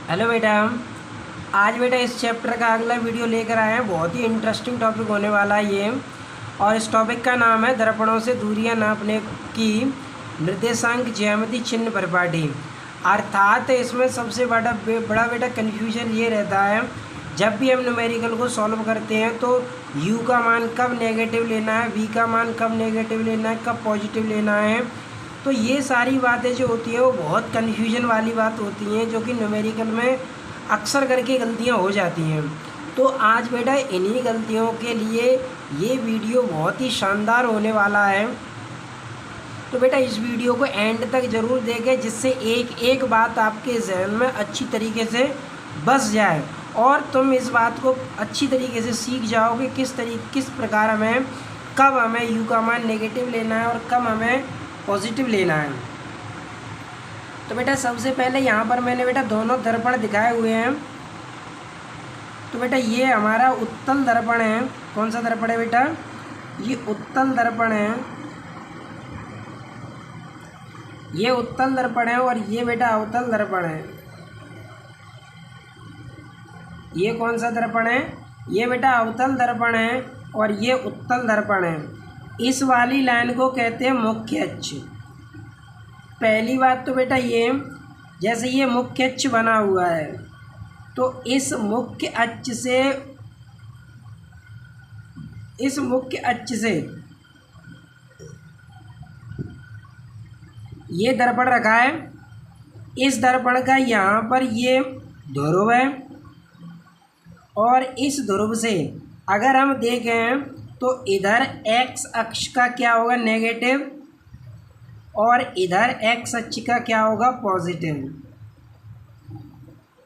Hello बेटा। आज बेटा इस चैप्टर का अगला वीडियो लेकर आए हैं। बहुत ही इंटरेस्टिंग टॉपिक होने वाला है ये। और इस टॉपिक का नाम है दर्पणों से दूरियां नापने की निर्देशांक ज्यामिति चिन्ह परिपाटी। अर्थात इसमें सबसे बड़ा बेटा कन्फ्यूजन ये रहता है, जब भी हम न्यूमेरिकल को सॉल्व करते हैं तो u का मान कब नेगेटिव लेना है, v का मान कब नेगेटिव लेना है, कब पॉजिटिव लेना है। तो ये सारी बातें जो होती है वो बहुत कन्फ्यूजन वाली बात होती हैं, जो कि न्यूमेरिकल में अक्सर करके गलतियां हो जाती हैं। तो आज बेटा इन्हीं गलतियों के लिए ये वीडियो बहुत ही शानदार होने वाला है। तो बेटा इस वीडियो को एंड तक ज़रूर देखें, जिससे एक एक बात आपके जहन में अच्छी तरीके से बस जाए और तुम इस बात को अच्छी तरीके से सीख जाओ कि किस प्रकार हमें कब हमें यू का मान नेगेटिव लेना है और कब हमें पॉजिटिव लेना है। तो बेटा सबसे पहले यहाँ पर मैंने बेटा दोनों दर्पण दिखाए हुए हैं। तो बेटा ये हमारा उत्तल दर्पण है। कौन सा दर्पण है बेटा? ये उत्तल दर्पण है। ये उत्तल दर्पण है और ये बेटा अवतल दर्पण है। ये कौन सा दर्पण है? ये बेटा अवतल दर्पण है और ये उत्तल दर्पण है। इस वाली लाइन को कहते हैं मुख्य अक्ष। पहली बात तो बेटा ये, जैसे ये मुख्य अक्ष बना हुआ है तो इस मुख्य अक्ष से ये दर्पण रखा है। इस दर्पण का यहाँ पर ये ध्रुव है और इस ध्रुव से अगर हम देखें तो इधर एक्स अक्ष का क्या होगा? नेगेटिव। और इधर एक्स अक्ष का क्या होगा? पॉजिटिव।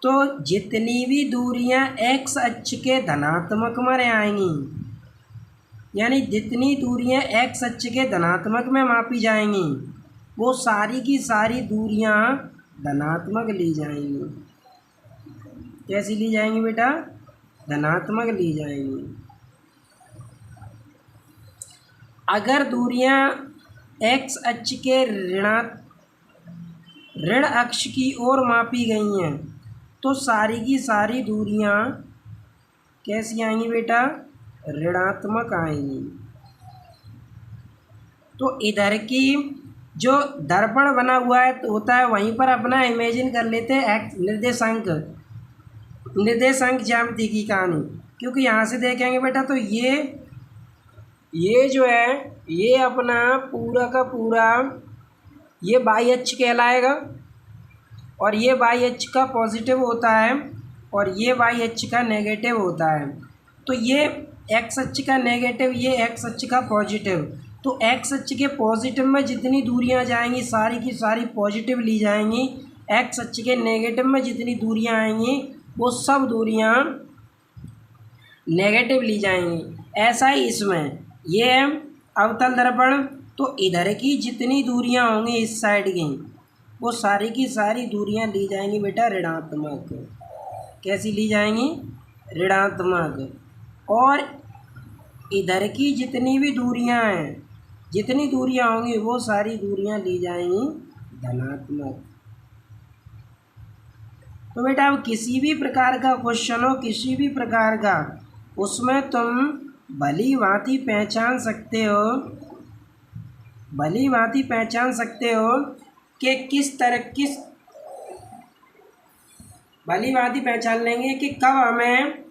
तो जितनी भी दूरियां एक्स अक्ष के धनात्मक में आएंगी, यानी जितनी दूरियां एक्स अक्ष के धनात्मक में मापी जाएंगी वो सारी की सारी दूरियां धनात्मक ली जाएंगी। कैसी ली जाएंगी बेटा? धनात्मक ली जाएंगी। अगर दूरियां एक्स अक्ष के ऋण अक्ष की ओर मापी गई हैं तो सारी की सारी दूरियां कैसी आएंगी बेटा? ऋणात्मक आएंगी। तो इधर की जो दर्पण बना हुआ है होता है, वहीं पर अपना इमेजिन कर लेते हैं निर्देशांक ज्यामिति की कहानी। क्योंकि यहाँ से देखेंगे बेटा तो ये जो है ये अपना पूरा का पूरा ये बाई अक्ष कहलाएगा और ये बाई अक्ष का पॉजिटिव होता है और ये बाई अक्ष का नेगेटिव होता है। तो ये एक्स अक्ष का नेगेटिव, ये एक्स अक्ष का पॉजिटिव। तो एक्स अक्ष के पॉजिटिव में जितनी दूरियां जाएंगी सारी की सारी पॉजिटिव ली जाएंगी। एक्स अक्ष के नेगेटिव में जितनी दूरियां आएंगी वो सब दूरियां नेगेटिव ली जाएंगी। ऐसा ही इसमें ये है अवतल दर्पण। तो इधर की जितनी दूरियां होंगी इस साइड की वो सारी की सारी दूरियां ली जाएंगी बेटा ऋणात्मक। कैसी ली जाएंगी? ऋणात्मक। और इधर की जितनी भी दूरियां हैं, जितनी दूरियां होंगी वो सारी दूरियां ली जाएंगी धनात्मक। तो बेटा अब किसी भी प्रकार का क्वेश्चन हो, किसी भी प्रकार का, उसमें तुम भली भांति पहचान सकते हो कि भली भांति पहचान लेंगे कि कब हमें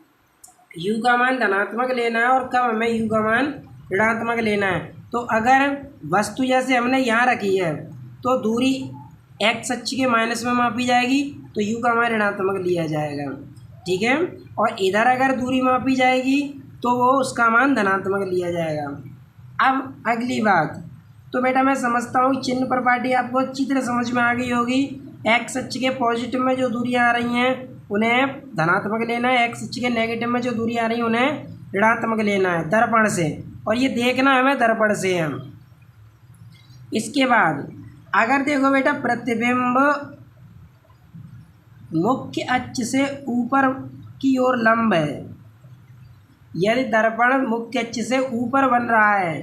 u का मान धनात्मक लेना है और कब हमें u का मान ऋणात्मक लेना है। तो अगर वस्तु जैसे हमने यहाँ रखी है तो दूरी x अक्ष के माइनस में मापी जाएगी तो u का मान ऋणात्मक लिया जाएगा, ठीक है। और इधर अगर दूरी मापी जाएगी तो वो उसका मान धनात्मक लिया जाएगा। अब अगली बात, तो बेटा मैं समझता हूँ चिन्ह परिपाटी आपको अच्छी तरह समझ में आ गई होगी। एक्स अक्ष के पॉजिटिव में जो दूरियां आ रही हैं उन्हें धनात्मक लेना है, एक्स अक्ष के नेगेटिव में जो दूरियां आ रही हैं उन्हें ऋणात्मक लेना है दर्पण से। और ये देखना हमें दर्पण से है। इसके बाद अगर देखो बेटा प्रतिबिंब मुख्य अक्ष से ऊपर की ओर लंब है, यदि दर्पण मुख्य अक्ष से ऊपर बन रहा है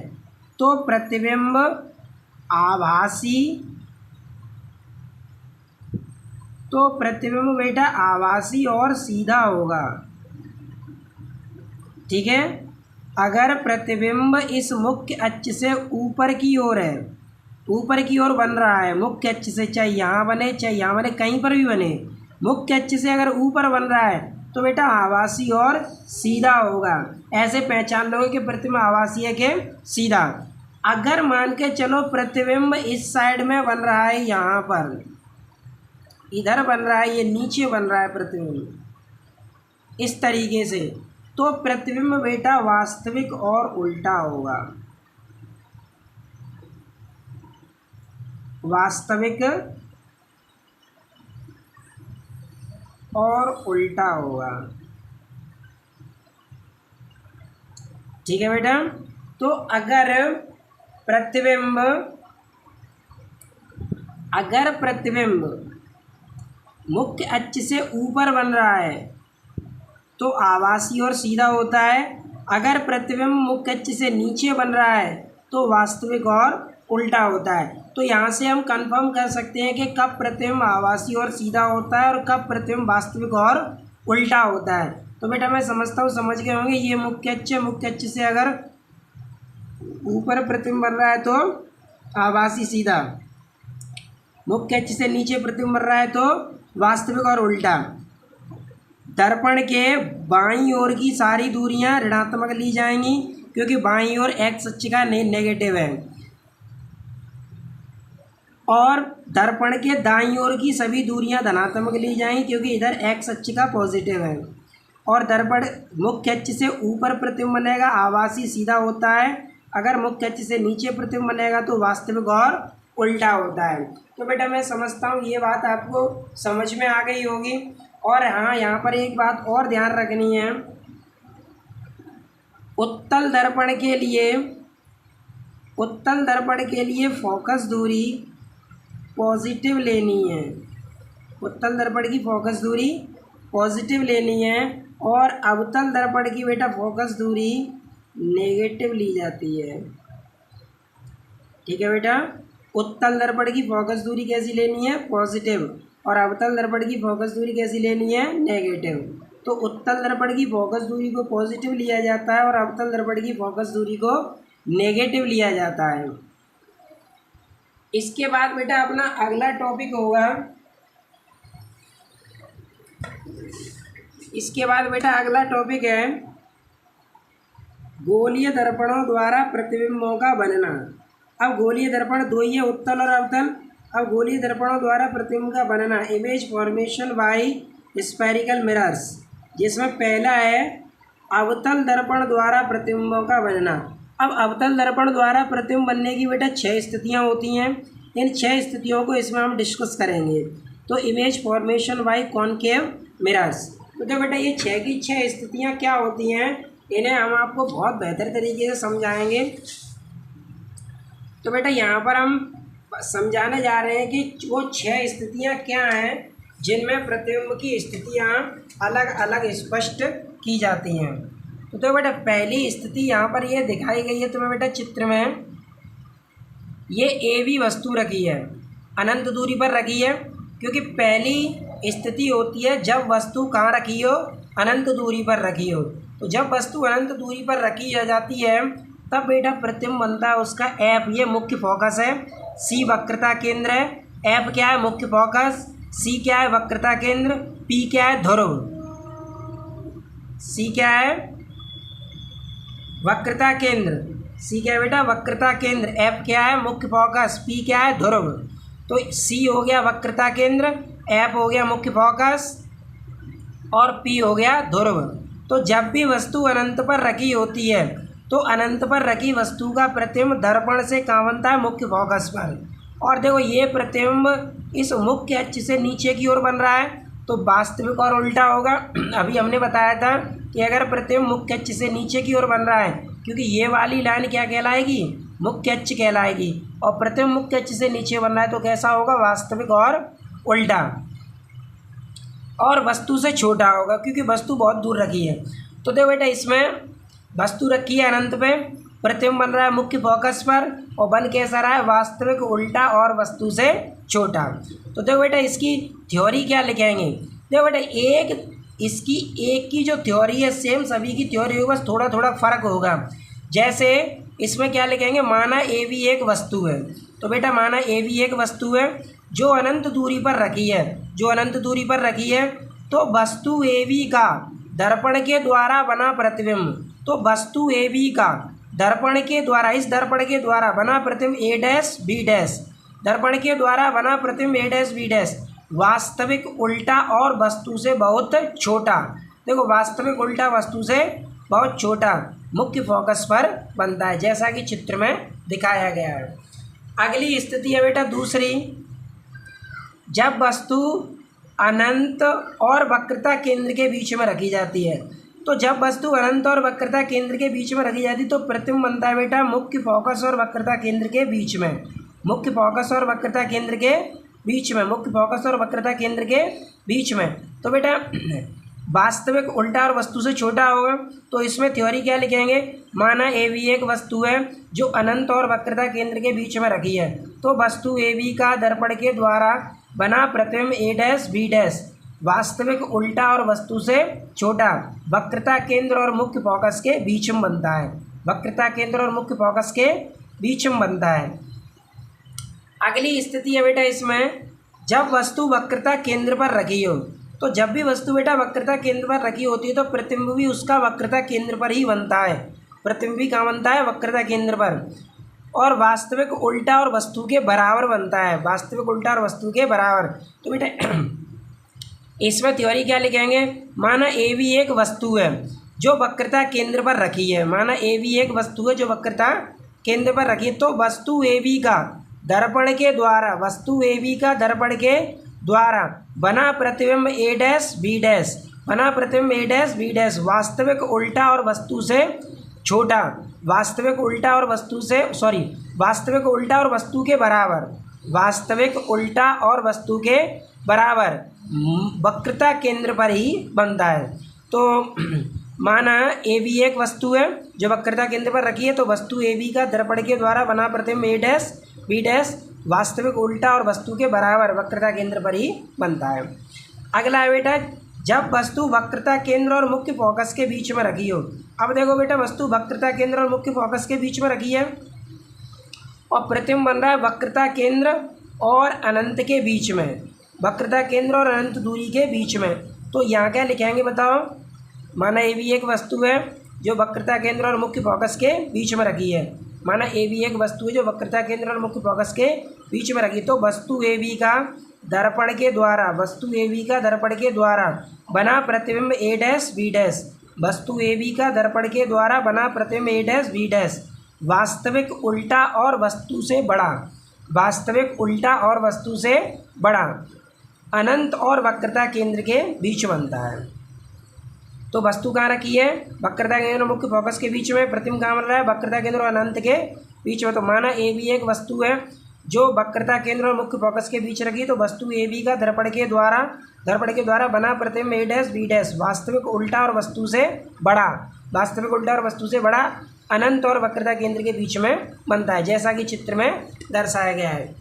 तो प्रतिबिंब आभासी तो प्रतिबिंब बेटा आभासी और सीधा होगा। ठीक है, अगर प्रतिबिंब इस मुख्य अक्ष से ऊपर की ओर है, ऊपर की ओर बन रहा है मुख्य अक्ष से, चाहे यहाँ बने चाहे यहाँ बने, कहीं पर भी बने, मुख्य अक्ष से अगर ऊपर बन रहा है तो बेटा आभासी और सीधा होगा। ऐसे पहचान लोगे कि प्रतिबिंब आभासी है कि सीधा। अगर मान के चलो प्रतिबिंब इस साइड में बन रहा है, यहाँ पर इधर बन रहा है, ये नीचे बन रहा है प्रतिबिंब इस तरीके से, तो प्रतिबिंब बेटा वास्तविक और उल्टा होगा। वास्तविक और उल्टा होगा। ठीक है बेटा, तो अगर प्रतिबिंब मुख्य अक्ष से ऊपर बन रहा है तो आभासी और सीधा होता है। अगर प्रतिबिंब मुख्य अक्ष से नीचे बन रहा है तो वास्तविक और उल्टा होता है। तो यहाँ से हम कंफर्म कर सकते हैं कि कब प्रतिबिंब आभासी और सीधा होता है और कब प्रतिबिंब वास्तविक और उल्टा होता है। तो बेटा मैं समझता हूँ समझ गए होंगे। ये मुख्य अक्ष है, मुख्य अक्ष से अगर ऊपर प्रतिबिंब बन रहा है तो आभासी सीधा, मुख्य अक्ष से नीचे प्रतिबिंब बन रहा है तो वास्तविक और उल्टा। दर्पण के बाईं ओर की सारी दूरियां ऋणात्मक ली जाएंगी क्योंकि बाईं ओर एक्स अक्ष का नेगेटिव है, और दर्पण के दाईं ओर की सभी दूरियां धनात्मक ली जाएंगी क्योंकि इधर एक्स अक्ष का पॉजिटिव है। और दर्पण मुख्य अक्ष से ऊपर प्रतिबिंब बनेगा, आभासी सीधा होता है। अगर मुख्य अक्ष से नीचे प्रतिबिंब बनेगा तो वास्तविक और उल्टा होता है। तो बेटा मैं समझता हूँ ये बात आपको समझ में आ गई होगी। और हाँ, यहाँ पर एक बात और ध्यान रखनी है, उत्तल दर्पण के लिए फोकस दूरी पॉजिटिव लेनी है। उत्तल दर्पण की फोकस दूरी पॉजिटिव लेनी है और अवतल दर्पण की बेटा फोकस दूरी नेगेटिव ली जाती है। ठीक है बेटा, उत्तल दर्पण की फोकस दूरी कैसी लेनी है? पॉजिटिव। और अवतल दर्पण की फोकस दूरी कैसी लेनी है? नेगेटिव। तो उत्तल दर्पण की फोकस दूरी को पॉजिटिव लिया जाता है और अवतल दर्पण की फोकस दूरी को नेगेटिव लिया जाता है। इसके बाद बेटा अपना अगला टॉपिक होगा, इसके बाद बेटा अगला टॉपिक है गोलीय दर्पणों द्वारा प्रतिबिंबों का बनना। अब गोलीय दर्पण दो ही है, उत्तल और अवतल। अब गोलीय दर्पणों द्वारा प्रतिबिंब का बनना, image formation by spherical mirrors, जिसमें पहला है अवतल दर्पण द्वारा प्रतिबिंबों का बनना। अब अवतल दर्पण द्वारा प्रतिबिंब बनने की बेटा 6 स्थितियां होती हैं। इन 6 स्थितियों को इसमें हम डिस्कस करेंगे। तो image formation by concave mirrors, तो बेटा ये 6 की 6 स्थितियां क्या होती हैं, इन्हें हम आपको बहुत बेहतर तरीके से समझाएंगे। तो बेटा यहाँ पर हम समझाने जा रहे हैं कि वो 6 स्थितियाँ क्या हैं जिनमें प्रतिबिंब की स्थितियाँ अलग अलग स्पष्ट की जाती हैं। तो बेटा पहली स्थिति यहाँ पर ये दिखाई गई है तुम्हें बेटा चित्र में। ये ए बी वस्तु रखी है, अनंत दूरी पर रखी है, क्योंकि पहली स्थिति होती है जब वस्तु कहाँ रखी हो? अनंत दूरी पर रखी हो। तो जब वस्तु अनंत दूरी पर रखी जाती है तब बेटा प्रतिबिंब बनता है उसका एफ, ये मुख्य फोकस है, सी वक्रता केंद्र है। एफ क्या है? मुख्य फोकस। सी क्या है? वक्रता केंद्र। पी क्या है? ध्रुव। सी क्या है? वक्रता केंद्र। सी क्या है बेटा? वक्रता केंद्र। एफ क्या है? मुख्य फोकस। पी क्या है? ध्रुव। तो सी हो गया वक्रता केंद्र, एफ हो गया मुख्य फोकस और पी हो गया ध्रुव। तो जब भी वस्तु अनंत पर रखी होती है तो अनंत पर रखी वस्तु का प्रतिबिंब दर्पण से कहाँ बनता है? मुख्य फोकस पर। और देखो ये प्रतिबिंब इस मुख्य अक्ष से नीचे की ओर बन रहा है तो वास्तविक और उल्टा होगा। अभी हमने बताया था कि अगर प्रतिबिंब मुख्य अक्ष से नीचे की ओर बन रहा है, क्योंकि ये वाली लाइन क्या कहलाएगी? मुख्य अक्ष कहलाएगी। और प्रतिबिंब मुख्य अक्ष से नीचे बन रहा है तो कैसा होगा? वास्तविक और उल्टा। और वस्तु से छोटा होगा क्योंकि वस्तु बहुत दूर रखी है। तो देखो बेटा इसमें वस्तु रखी है अनंत पे प्रतिबिंब बन रहा है मुख्य फोकस पर और बन कैसा रहा है, वास्तविक उल्टा और वस्तु से छोटा। तो देखो बेटा इसकी थ्योरी क्या लिखेंगे, देखो बेटा इसकी एक की जो थ्योरी है सेम सभी की थ्योरी होगी, बस थोड़ा थोड़ा फर्क होगा। जैसे इसमें क्या लिखेंगे, माना ए भी एक वस्तु है, तो बेटा माना ए भी एक वस्तु है जो अनंत दूरी पर रखी है, जो अनंत दूरी पर रखी है, तो वस्तु ए बी का दर्पण के द्वारा बना प्रतिबिंब, तो वस्तु ए बी का दर्पण के द्वारा, इस दर्पण के द्वारा बना प्रतिबिंब ए डैश बी डैश, दर्पण के द्वारा बना प्रतिबिंब ए डैश बी डैश वास्तविक उल्टा और वस्तु से बहुत छोटा। देखो वास्तविक उल्टा वस्तु से बहुत छोटा मुख्य फोकस पर बनता है, जैसा कि चित्र में दिखाया गया है। अगली स्थिति है बेटा दूसरी, जब वस्तु अनंत और वक्रता केंद्र के बीच में रखी जाती है, तो जब वस्तु अनंत और वक्रता केंद्र के बीच में रखी जाती है तो प्रतिबिंब बनता है बेटा मुख्य फोकस और वक्रता केंद्र के बीच में, मुख्य फोकस और वक्रता केंद्र के बीच में, मुख्य फोकस और वक्रता केंद्र के बीच में। तो बेटा वास्तविक उल्टा और वस्तु से छोटा होगा, तो इसमें थ्योरी क्या लिखेंगे, माना ए बी एक वस्तु है जो अनंत और वक्रता केंद्र के बीच में रखी है, तो वस्तु ए बी का दर्पण के द्वारा बना प्रतिबिंब ए डैश बी डैश वास्तविक उल्टा और वस्तु से छोटा वक्रता केंद्र और मुख्य फोकस के बीच में बनता है, वक्रता केंद्र और मुख्य फोकस के बीच में बनता है। अगली स्थिति है बेटा इसमें, जब वस्तु वक्रता केंद्र पर रखी हो, तो जब भी वस्तु बेटा वक्रता केंद्र पर रखी होती है तो प्रतिबिंब भी उसका वक्रता केंद्र पर ही बनता है, प्रतिबिंब भी कहाँ बनता है, वक्रता केंद्र पर, और वास्तविक उल्टा और वस्तु के बराबर बनता है, वास्तविक उल्टा और वस्तु के बराबर। तो बेटा इसमें थ्योरी क्या लिखेंगे, माना ए भी एक वस्तु है जो वक्रता केंद्र पर रखी है, माना ए भी एक वस्तु है जो वक्रता केंद्र पर रखी है, तो वस्तु ए बी का दर्पण के द्वारा, वस्तु ए बी का दर्पण के द्वारा बना प्रतिबिंब ए डैश बी डैश, बना प्रतिबिंब ए डैश बी डैश वास्तविक उल्टा और वस्तु से छोटा, वास्तविक उल्टा और वस्तु से वास्तविक उल्टा और वस्तु के बराबर, वास्तविक उल्टा और वस्तु के बराबर वक्रता केंद्र पर ही बनता है। तो माना ए बी एक वस्तु है जो वक्रता केंद्र पर रखी है, तो वस्तु ए बी का दर्पण के द्वारा बना प्रतिबिंब ए डैश बी डैश वास्तविक उल्टा और वस्तु के बराबर वक्रता केंद्र पर ही बनता है। अगला है बेटा, जब वस्तु वक्रता केंद्र और मुख्य फोकस के बीच में रखी हो। अब देखो बेटा वस्तु वक्रता केंद्र और मुख्य फोकस के बीच में रखी है और प्रतिबिंब बन रहा है वक्रता केंद्र और अनंत के बीच में, वक्रता केंद्र और अनंत दूरी के बीच में। तो यहाँ क्या लिखेंगे बताओ, माना ए भी एक वस्तु है जो वक्रता केंद्र और मुख्य फोकस के बीच में रखी है, माना ए भी एक वस्तु है जो वक्रता केंद्र और मुख्य फोकस के बीच में रखी, तो वस्तु ए बी का दर्पण के द्वारा, वस्तु ए बी का दर्पण के द्वारा बना प्रतिबिंब ए डैश बी डैश, वस्तु ए बी का दर्पण के द्वारा बना प्रतिबिंब ए डैश बी डैश वास्तविक उल्टा और वस्तु से बड़ा, वास्तविक उल्टा और वस्तु से बड़ा अनंत और वक्रता केंद्र के बीच बनता है। तो वस्तु कहाँ रखी है, वक्रता केंद्र और मुख्य फोकस के बीच में, प्रतिबिंब कहाँ बन रहा है, वक्रता केंद्र और अनंत के बीच में। तो माना ए बी एक वस्तु है जो वक्रता केंद्र और मुख्य फोकस के बीच रखी, तो वस्तु ए बी का दर्पण के द्वारा बना प्रतिबिंब ए डैश बी डैश वास्तविक उल्टा और वस्तु से बड़ा, वास्तविक उल्टा और वस्तु से बड़ा अनंत और वक्रता केंद्र के बीच में बनता है, जैसा कि चित्र में दर्शाया गया है।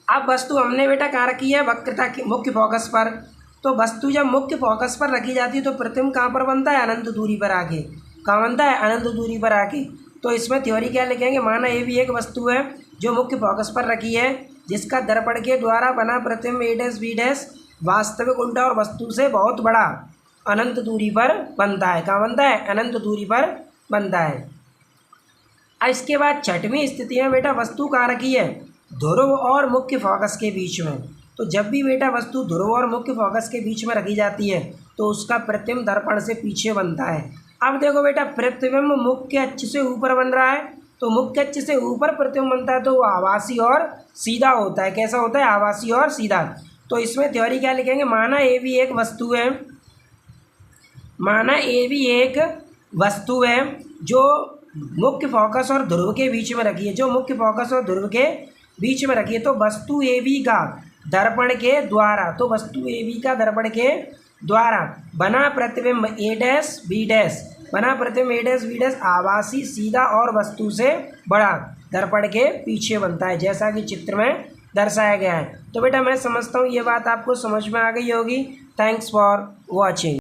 अब वस्तु हमने बेटा कहाँ रखी है, वक्रता के मुख्य फोकस पर। तो वस्तु जब मुख्य फोकस पर रखी जाती है तो प्रतिबिंब कहाँ पर बनता है, अनंत दूरी पर आके, कहाँ बनता है, अनंत दूरी पर आके। तो इसमें थ्योरी क्या लिखेंगे, माना ए भी एक वस्तु है जो मुख्य फोकस पर रखी है जिसका दर्पण के द्वारा बना प्रतिबिंब ए डैश बी डैश वास्तविक उल्टा और वस्तु से बहुत बड़ा अनंत दूरी पर बनता है, कहाँ बनता है, अनंत दूरी पर बनता है। अब इसके बाद छठवीं स्थिति में बेटा वस्तु कहाँ रखी है, ध्रुव और मुख्य फोकस के बीच में। तो जब भी बेटा वस्तु ध्रुव और मुख्य फोकस के बीच में रखी जाती है तो उसका प्रतिबिंब दर्पण से पीछे बनता है। अब देखो बेटा प्रतिबिंब मुख्य अक्ष से ऊपर बन रहा है, तो मुख्य अक्ष से ऊपर प्रतिबिंब बनता है तो वो आभासी और सीधा होता है। कैसा होता है, आभासी और सीधा। तो इसमें थ्योरी क्या लिखेंगे, माना ए भी एक वस्तु है, माना ए भी एक वस्तु है जो मुख्य फोकस और ध्रुव के बीच में रखी है, जो मुख्य फोकस और ध्रुव के बीच में रखी है। तो वस्तु ए बी का दर्पण के द्वारा, तो वस्तु ए बी का दर्पण के द्वारा बना प्रतिबिंब ए डैश बी डैश बना प्रतिबिंब ए डैश बी डैश आभासी, सीधा और वस्तु से बड़ा दर्पण के पीछे बनता है, जैसा कि चित्र में दर्शाया गया है। तो बेटा मैं समझता हूँ ये बात आपको समझ में आ गई होगी। Thanks for watching.